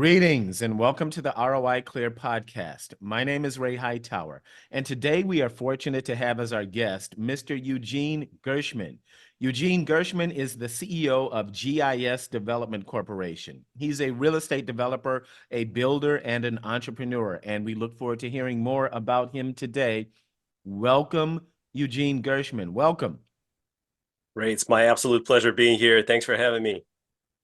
Greetings and welcome to the ROI Clear podcast. My name is Ray Hightower, and today we are fortunate to have as our guest Mr. Eugene Gershman. Eugene Gershman is the CEO of GIS Development Corporation. He's a real estate developer, a builder, and an entrepreneur, and we look forward to hearing more about him today. Welcome, Eugene Gershman. Welcome. Ray, it's my absolute pleasure being here. Thanks for having me.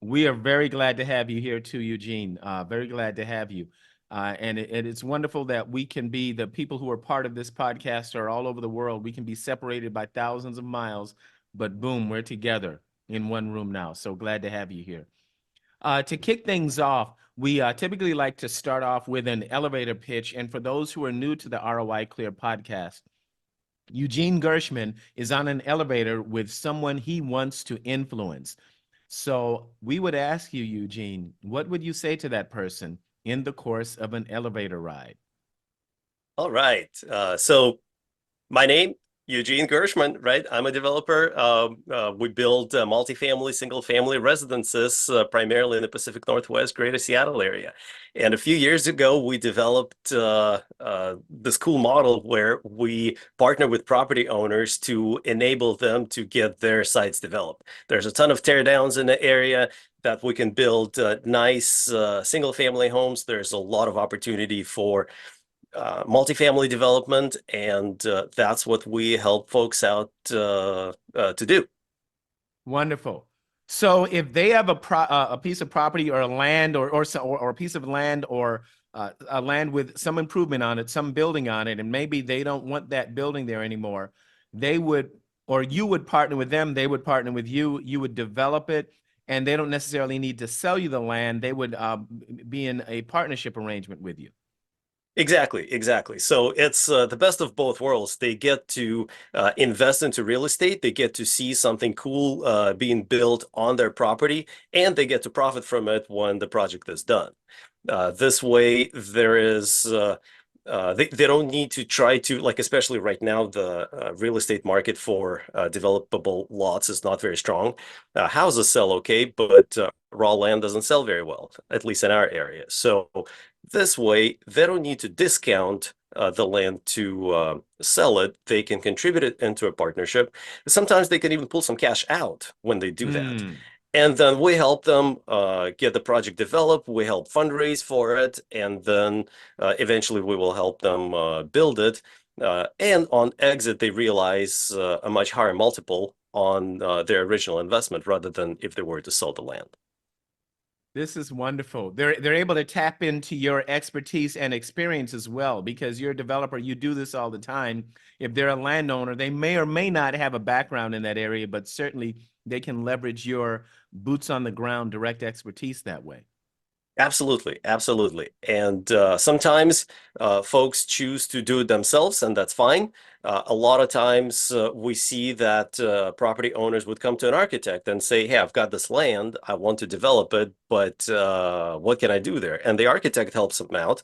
We are very glad to have you here too, Eugene. Very glad to have you. And it's wonderful that we can be the people who are part of this podcast are all over the world. We can be separated by thousands of miles, but boom, we're together in one room now. So glad to have you here. To kick things off, we typically like to start off with an elevator pitch. And for those who are new to the ROI Clear podcast, Eugene Gershman is on an elevator with someone he wants to influence. So we would ask you, Eugene, what would you say to that person in the course of an elevator ride? All right. So my name, Eugene Gershman, right? I'm a developer. We build multifamily, single-family residences, primarily in the Pacific Northwest, Greater Seattle area. And a few years ago, we developed this cool model where we partner with property owners to enable them to get their sites developed. There's a ton of tear downs in the area that we can build nice single-family homes. There's a lot of opportunity for multifamily development, and that's what we help folks out to do. Wonderful. So if they have a piece of property or a land or a piece of land or a land with some improvement on it, some building on it, and maybe they don't want that building there anymore, they would, or you would partner with them, they would partner with you, you would develop it, and they don't necessarily need to sell you the land. They would be in a partnership arrangement with you. Exactly. So it's the best of both worlds. They get to invest into real estate. They get to see something cool being built on their property, and they get to profit from it when the project is done. This way, there is they don't need to try to, like, especially right now, the real estate market for developable lots is not very strong. Houses sell okay, but raw land doesn't sell very well, at least in our area. So this way, they don't need to discount the land to sell it. They can contribute it into a partnership. Sometimes they can even pull some cash out when they do that. And then we help them get the project developed. We help fundraise for it. And then eventually we will help them build it. And on exit, they realize a much higher multiple on their original investment rather than if they were to sell the land. This is wonderful. They're able to tap into your expertise and experience as well, because you're a developer, you do this all the time. If they're a landowner, they may or may not have a background in that area, but certainly they can leverage your boots on the ground direct expertise that way. Absolutely. And sometimes folks choose to do it themselves, and that's fine. A lot of times we see that property owners would come to an architect and say, hey, I've got this land, I want to develop it, but what can I do there? And the architect helps them out.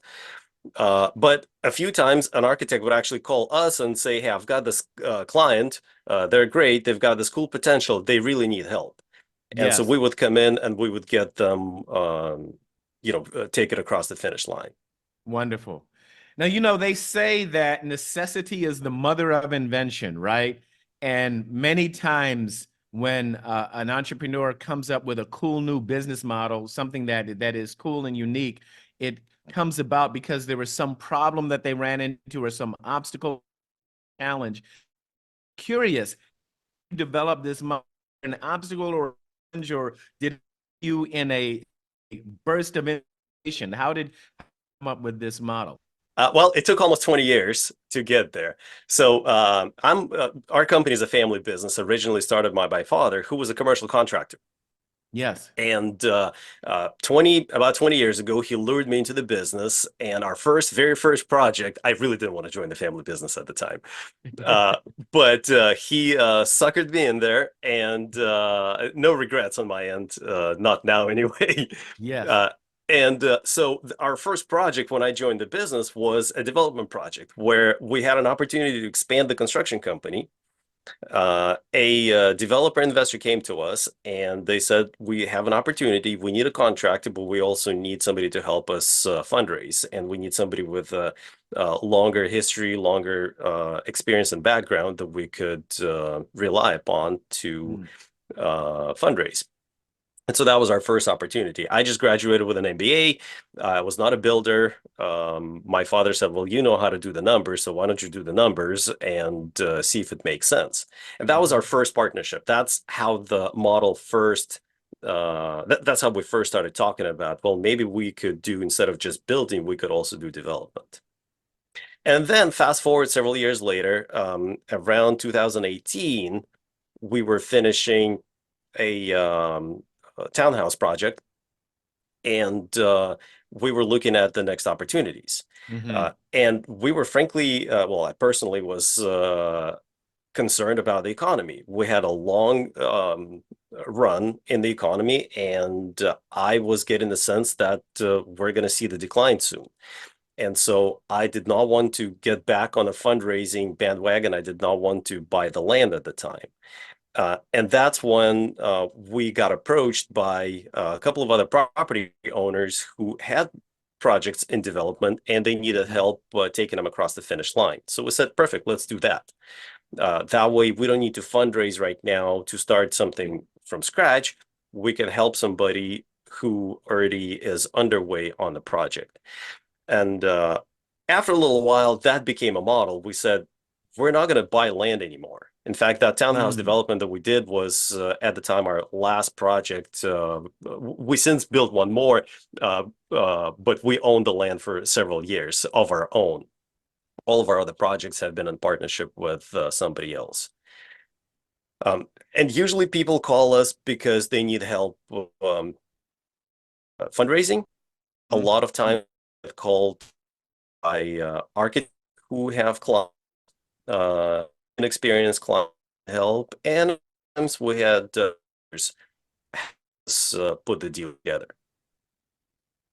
But a few times an architect would actually call us and say, hey, I've got this client, they're great, they've got this cool potential, they really need help. And so Yes. we would come in and we would get them take it across the finish line. Wonderful. Now, they say that necessity is the mother of invention, right? And many times when an entrepreneur comes up with a cool new business model, something that is cool and unique, it comes about because there was some problem that they ran into or some obstacle, challenge. Curious, you develop this model, an obstacle or did you in a burst of innovation? How did you come up with this model? Well, it took almost 20 years to get there. So our company is a family business, originally started by my father, who was a commercial contractor. Yes. And about 20 years ago, he lured me into the business. And our very first project, I really didn't want to join the family business at the time. But he suckered me in there, and no regrets on my end, not now anyway. Yes. So our first project when I joined the business was a development project where we had an opportunity to expand the construction company. A developer investor came to us and they said, we have an opportunity. We need a contractor, but we also need somebody to help us fundraise. And we need somebody with a, longer history, longer experience and background that we could rely upon to Mm. fundraise. And so that was our first opportunity. I just graduated with an MBA. I was not a builder. My father said, well, you know how to do the numbers, so why don't you do the numbers and see if it makes sense? And that was our first partnership. That's how the model first, that's how we first started talking about, well, maybe we could do, instead of just building, we could also do development. And then fast forward several years later, around 2018, we were finishing a townhouse project, and we were looking at the next opportunities. Hmm. And we were frankly, well, I personally was concerned about the economy. We had a long run in the economy, and I was getting the sense that we're going to see the decline soon. And so I did not want to get back on a fundraising bandwagon. I did not want to buy the land at the time. And that's when we got approached by a couple of other property owners who had projects in development and they needed help taking them across the finish line. So we said, perfect, let's do that. That way, we don't need to fundraise right now to start something from scratch. We can help somebody who already is underway on the project. And after a little while, that became a model. We said, we're not going to buy land anymore. In fact, that townhouse Mm. development that we did was at the time our last project. We since built one more, but we owned the land for several years of our own. All of our other projects have been in partnership with somebody else. And usually people call us because they need help fundraising. A Mm. lot of time I've called by architects who have clients, inexperienced client help, and sometimes we had put the deal together.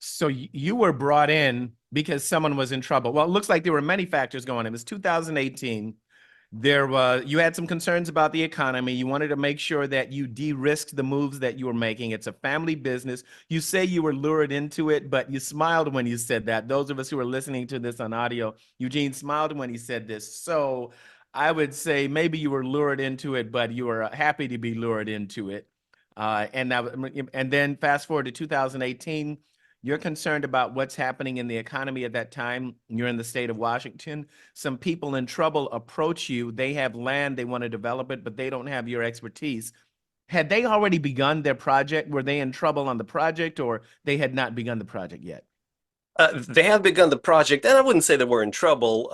So you were brought in because someone was in trouble. Well, it looks like there were many factors going on. It was 2018. You had some concerns about the economy. You wanted to make sure that you de-risked the moves that you were making. It's a family business. You say you were lured into it, but you smiled when you said that. Those of us who are listening to this on audio, Eugene smiled when he said this. So I would say maybe you were lured into it, but you were happy to be lured into it. And then fast forward to 2018, you're concerned about what's happening in the economy at that time. You're in the state of Washington. Some people in trouble approach you. They have land, they want to develop it, but they don't have your expertise. Had they already begun their project? Were they in trouble on the project, or they had not begun the project yet? They have begun the project, and I wouldn't say they were in trouble.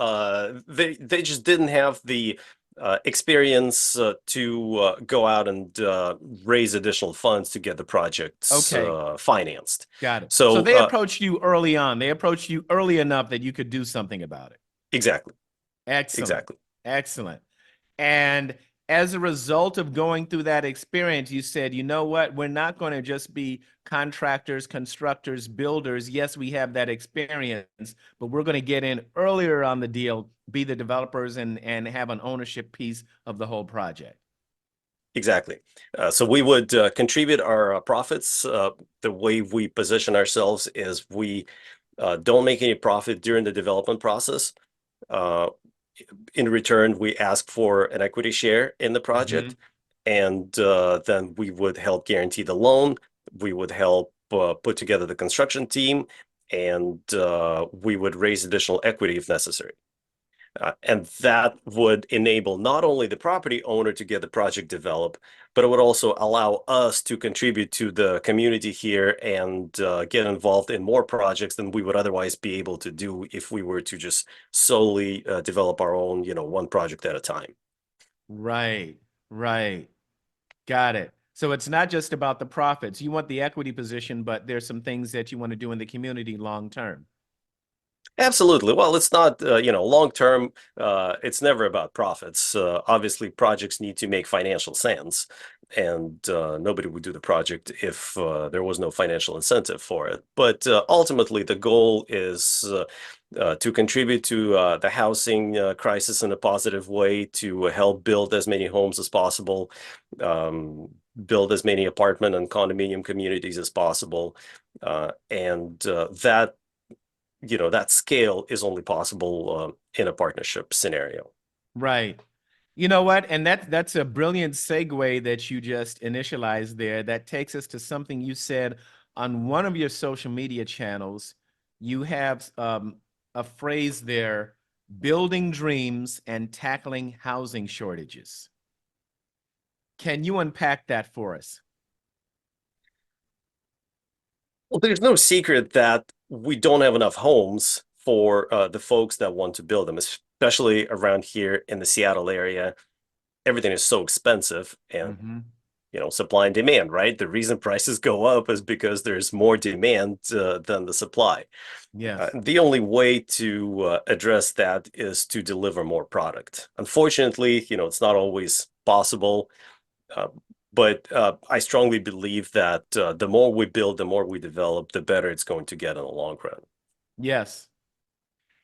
They just didn't have the experience to go out and raise additional funds to get the projects Okay, financed. got it. So So they approached you early on. They approached you early enough that you could do something about it. exactly, Excellent. exactly. Excellent. And as a result of going through that experience, you said, you know what? We're not going to just be contractors, constructors, builders. Yes, we have that experience, but we're going to get in earlier on the deal, be the developers, and have an ownership piece of the whole project. Exactly. So we would contribute our profits. The way we position ourselves is we don't make any profit during the development process. Uh, in return, we ask for an equity share in the Mm-hmm. project, and then we would help guarantee the loan. We would help put together the construction team, and we would raise additional equity if necessary. And that would enable not only the property owner to get the project developed, but it would also allow us to contribute to the community here and get involved in more projects than we would otherwise be able to do if we were to just solely develop our own, one project at a time. Right, right. Got it. So it's not just about the profits. You want the equity position, but there's some things that you want to do in the community long term. Absolutely. Well, it's not, long term, it's never about profits. Obviously, projects need to make financial sense, and nobody would do the project if there was no financial incentive for it. But ultimately, the goal is to contribute to the housing crisis in a positive way, to help build as many homes as possible, um, build as many apartment and condominium communities as possible. And that scale is only possible in a partnership scenario. Right. You know what? And that's a brilliant segue that you just initialized there. That takes us to something you said on one of your social media channels. You have a phrase there, building dreams and tackling housing shortages. Can you unpack that for us? Well, there's no secret that we don't have enough homes for the folks that want to build them, especially around here in the Seattle area. Everything is so expensive, and Mm-hmm. supply and demand, right? The reason prices go up is because there's more demand than the supply. Yes. The only way to address that is to deliver more product. Unfortunately, it's not always possible. Uh, but I strongly believe that the more we build, the more we develop, the better it's going to get in the long run. Yes.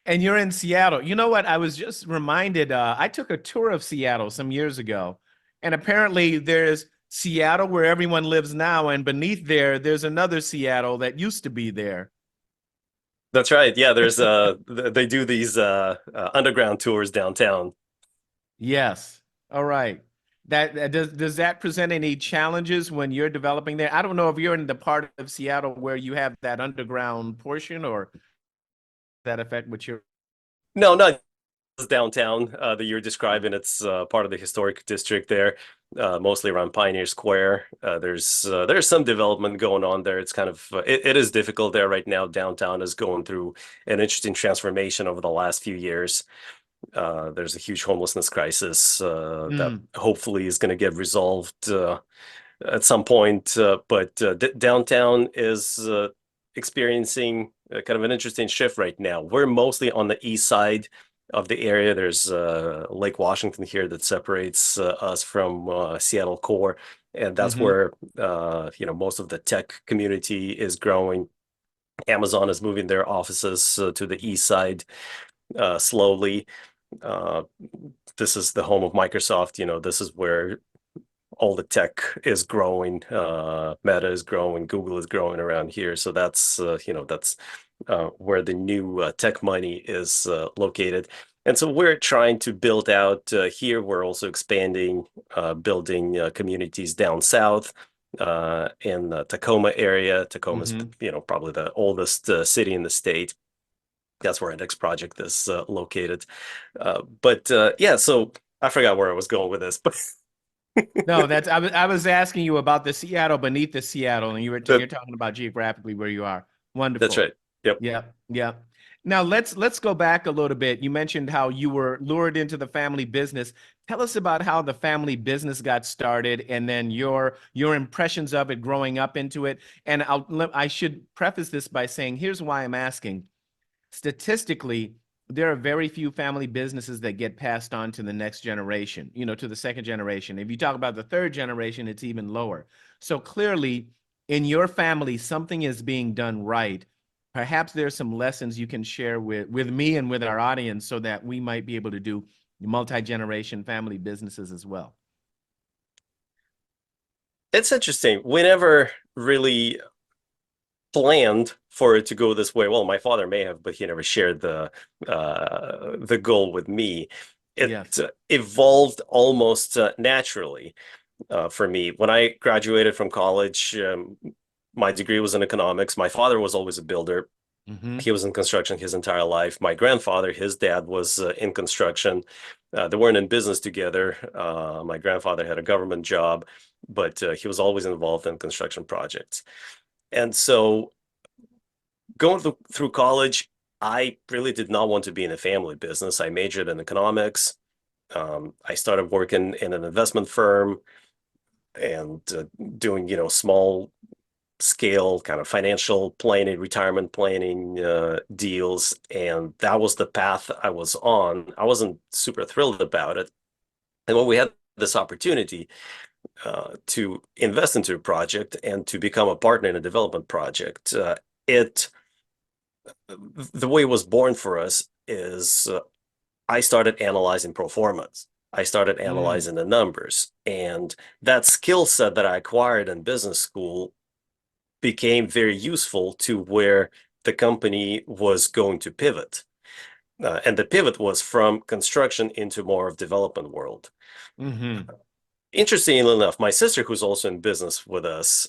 And you're in Seattle. You know what? I was just reminded, I took a tour of Seattle some years ago, and apparently there's Seattle where everyone lives now, and beneath there's another Seattle that used to be there. That's right. Yeah, there's they do these underground tours downtown. Yes. All right. Does that present any challenges when you're developing there? I don't know if you're in the part of Seattle where you have that underground portion or that affect what you're. No, not downtown that you're describing. It's part of the historic district there, mostly around Pioneer Square. There's some development going on there. It's kind of it is difficult there right now. Downtown is going through an interesting transformation over the last few years. There's a huge homelessness crisis that Mm, hopefully is going to get resolved at some point. But downtown is experiencing kind of an interesting shift right now. We're mostly on the east side of the area. There's Lake Washington here that separates us from Seattle core, and that's hmm. where most of the tech community is growing. Amazon is moving their offices to the east side slowly. Uh, this is the home of Microsoft. This is where all the tech is growing. Meta is growing. Google is growing around here. So that's where the new tech money is located. And so we're trying to build out here. We're also expanding, building communities down south in the Tacoma area. Tacoma is, Hmm. probably the oldest city in the state. That's where our next project is located. But yeah, so I forgot where I was going with this, but No, I was asking you about the Seattle beneath the Seattle, and you're that, talking about geographically where you are. that's Wonderful. right. Yep. Yeah, yeah. Now let's go back a little bit. You mentioned how you were lured into the family business. Tell us about how the family business got started, and then your impressions of it growing up into it. And I should preface this by saying, here's why I'm asking. Statistically, there are very few family businesses that get passed on to the next generation, to the second generation. If you talk about the third generation, it's even lower. So clearly, in your family, something is being done right. Perhaps there's some lessons you can share with me and with our audience so that we might be able to do multi-generation family businesses as well. It's interesting. We never really planned for it to go this way. Well, my father may have, but he never shared the goal with me. It Yes. evolved almost naturally for me. When I graduated from college, my degree was in economics. My father was always a builder. Hmm. He was in construction his entire life. My grandfather, his dad was in construction. They weren't in business together. My grandfather had a government job, but he was always involved in construction projects. And so going through college, I really did not want to be in a family business. I majored in economics. I started working in an investment firm and doing, small scale kind of financial planning, retirement planning deals. And that was the path I was on. I wasn't super thrilled about it. And when we had this opportunity to invest into a project and to become a partner in a development project, the way it was born for us is I started analyzing pro formas. I started Mm. analyzing the numbers. And that skill set that I acquired in business school became very useful to where the company was going to pivot. And the pivot was from construction into more of development world. Mm-hmm. Interestingly enough, my sister, who's also in business with us,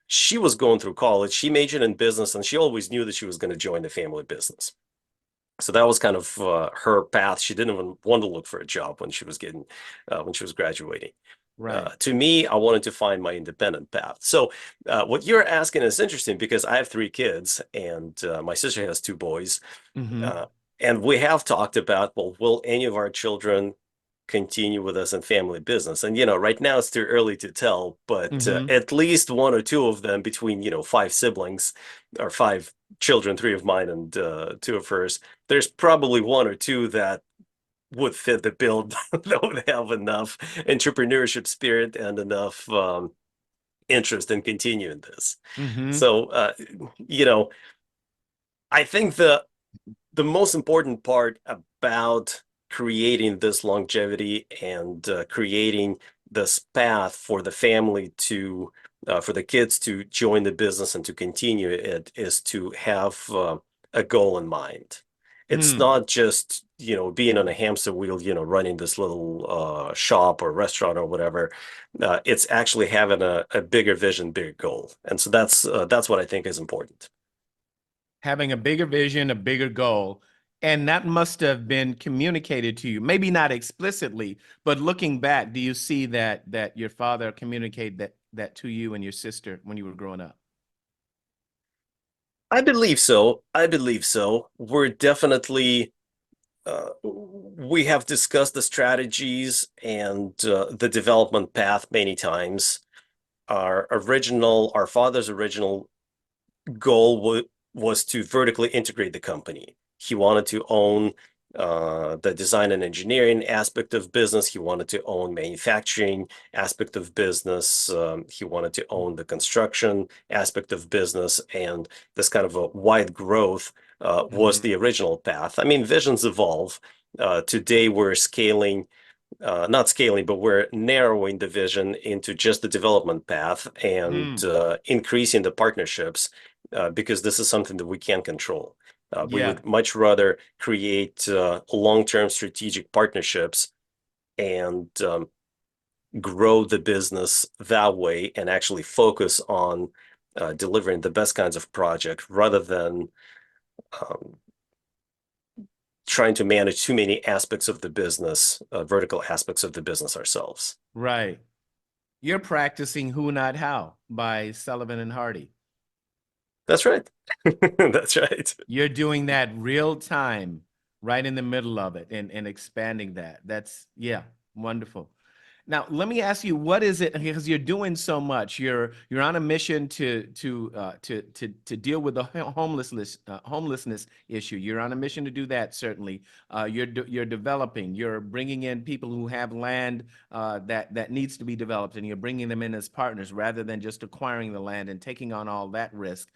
she was going through college. She majored in business, and she always knew that she was going to join the family business. So that was kind of her path. She didn't even want to look for a job when she was graduating. Right. To me, I wanted to find my independent path. So what you're asking is interesting because I have three kids and my sister has two boys. Mm-hmm. Uh, and we have talked about, well, will any of our children continue with us in family business? And, right now it's too early to tell, but Mm-hmm. at least one or two of them between, five siblings or five children, three of mine and two of hers, there's probably one or two that would fit the bill that would have enough entrepreneurship spirit and enough interest in continuing this. Mm-hmm. So, I think the most important part about creating this longevity and creating this path for the family to for the kids to join the business and to continue it is to have a goal in mind. It's Mm. not just being on a hamster wheel, running this little shop or restaurant or whatever. It's actually having a bigger vision, bigger goal, and so that's what I think is important. Having a bigger vision, a bigger goal. And that must have been communicated to you, maybe not explicitly, but looking back, do you see that your father communicated that to you and your sister when you were growing up? I believe so. I believe so. We're definitely we have discussed the strategies and the development path many times. Our father's original goal was to vertically integrate the company. He wanted to own the design and engineering aspect of business. He wanted to own manufacturing aspect of business. He wanted to own the construction aspect of business, and this kind of a wide growth was Mm-hmm. the original path. I mean, visions evolve. Today, we're scaling not scaling, but we're narrowing the vision into just the development path and Mm. increasing the partnerships because this is something that we can't control. We Yeah. would much rather create long-term strategic partnerships and grow the business that way and actually focus on delivering the best kinds of project rather than um, trying to manage too many aspects of the business, vertical aspects of the business ourselves. Right. You're practicing Who Not How by Sullivan and Hardy. That's right. That's right. You're doing that real time, right in the middle of it and expanding that. That's, yeah, wonderful. Now, let me ask you, what is it? Because you're doing so much. You're on a mission to deal with the homelessness issue. You're on a mission to do that. Certainly, you're developing. You're bringing in people who have land that needs to be developed, and you're bringing them in as partners rather than just acquiring the land and taking on all that risk.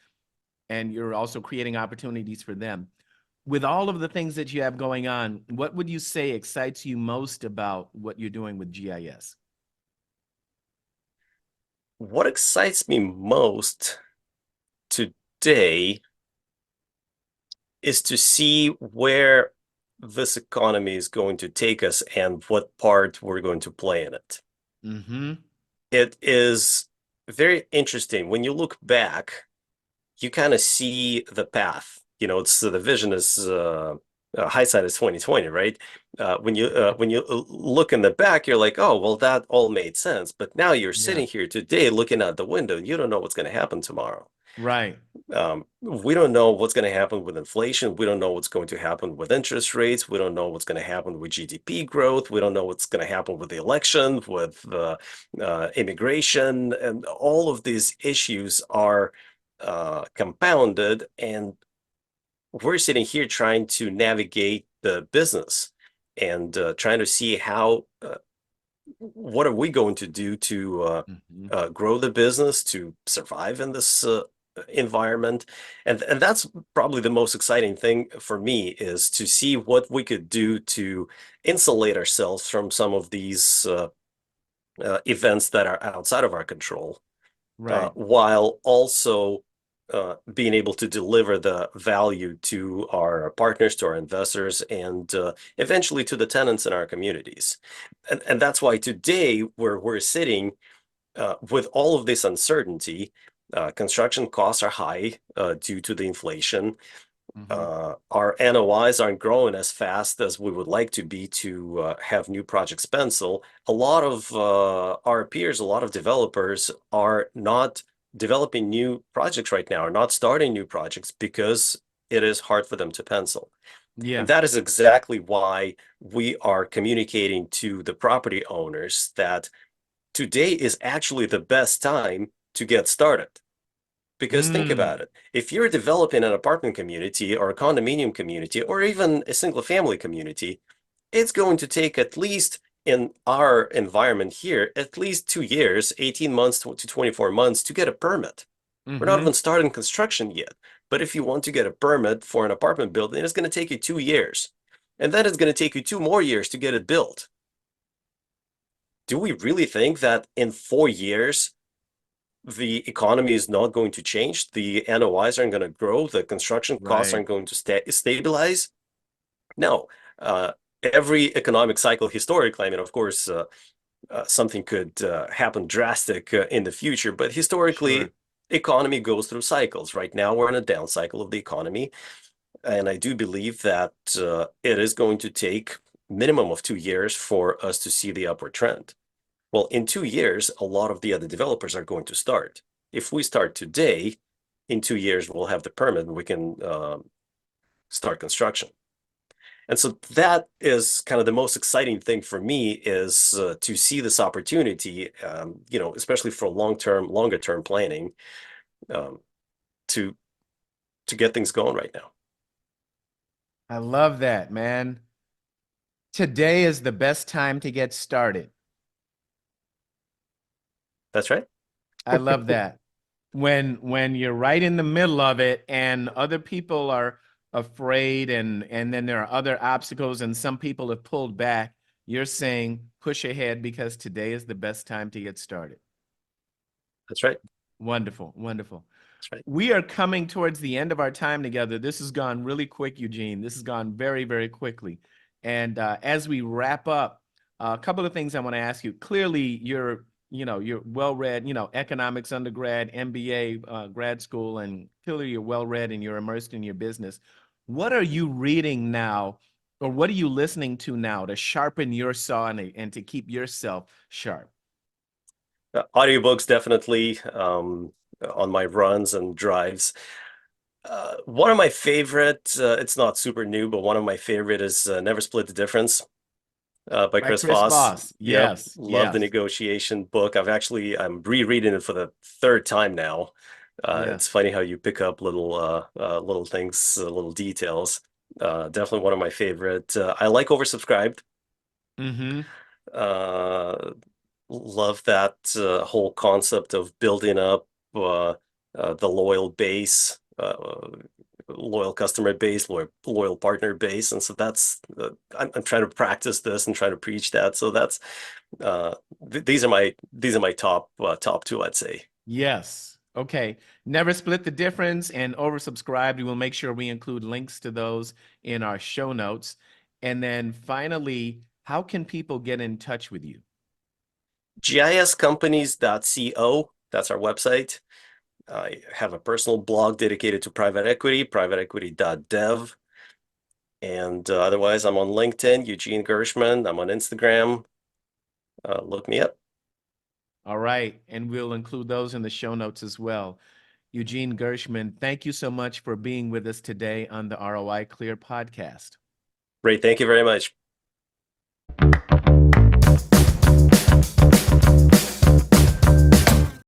And you're also creating opportunities for them. With all of the things that you have going on, what would you say excites you most about what you're doing with GIS? What excites me most today is to see where this economy is going to take us and what part we're going to play in it. Mm-hmm. It is very interesting. When you look back, you kind of see the path. It's the vision is hindsight is 2020, right? When you look in the back, you're like, oh, well, that all made sense. But now you're Yeah. sitting here today looking out the window, and you don't know what's going to happen tomorrow. Right. We don't know what's going to happen with inflation. We don't know what's going to happen with interest rates. We don't know what's going to happen with GDP growth. We don't know what's going to happen with the election, with immigration, and all of these issues are compounded. And we're sitting here trying to navigate the business and trying to see how what are we going to do to Hmm. grow the business, to survive in this environment. And that's probably the most exciting thing for me, is to see what we could do to insulate ourselves from some of these events that are outside of our control, Right. while also being able to deliver the value to our partners, to our investors, and eventually to the tenants in our communities. And that's why today, where we're sitting with all of this uncertainty, construction costs are high due to the inflation. Hmm. Our NOIs aren't growing as fast as we would like to be to have new projects pencil. A lot of our peers, a lot of developers are not developing new projects right now, are not starting new projects because it is hard for them to pencil. And Yeah. that is exactly why we are communicating to the property owners that today is actually the best time to get started. Because think about Mm. it. If you're developing an apartment community or a condominium community or even a single family community, it's going to take, at least in our environment here, at least 2 years, 18 months to 24 months to get a permit. We're not Hmm. even starting construction yet. But if you want to get a permit for an apartment building, it's going to take you 2 years. And then it's going to take you 2 more years to get it built. Do we really think that in 4 years, the economy is not going to change? The NOIs aren't going to grow. The construction costs Right. aren't going to stabilize. No. Every economic cycle historically, I mean, of course, something could happen drastic in the future, but historically, Sure. economy goes through cycles. Right now, we're in a down cycle of the economy, and I do believe that it is going to take minimum of 2 years for us to see the upward trend. Well, in 2 years, a lot of the other developers are going to start. If we start today, in 2 years, we'll have the permit and we can start construction. And so that is kind of the most exciting thing for me, is to see this opportunity, especially for longer term planning, um, to get things going right now. I love that, man. Today is the best time to get started. That's right. I love that. When you're right in the middle of it and other people are afraid, and then there are other obstacles and some people have pulled back, you're saying push ahead because today is the best time to get started. That's right. Wonderful, wonderful. That's right. We are coming towards the end of our time together. This has gone really quick, Eugene. This has gone very, very quickly. And as we wrap up, a couple of things I want to ask you. Clearly, you're well-read, economics undergrad, MBA, grad school, and clearly you're well-read and you're immersed in your business. What are you reading now, or what are you listening to now to sharpen your saw and to keep yourself sharp? Audiobooks definitely on my runs and drives. One of my favorite, it's not super new, but one of my favorite is Never Split the Difference by By Chris Chris Voss. Voss. Yep, Yes, love the yes, negotiation book. I'm rereading it for the third time now. It's yes. funny how you pick up little things, little details. Definitely one of my favorite. I like Oversubscribed. Mm-hmm. Uh, Love that whole concept of building up uh, the loyal base, loyal customer base, loyal partner base. And so that's I'm trying to practice this and trying to preach that. So that's these are my top two, I'd say. Yes. Okay. Never split the difference and oversubscribed. We will make sure we include links to those in our show notes. And then finally, how can people get in touch with you? GIScompanies.co, that's our website. I have a personal blog dedicated to private equity, privateequity.dev. And otherwise, I'm on LinkedIn, Eugene Gershman. I'm on Instagram. Look me up. All right. And we'll include those in the show notes as well. Eugene Gershman, thank you so much for being with us today on the ROI Clear podcast. Ray, thank you very much.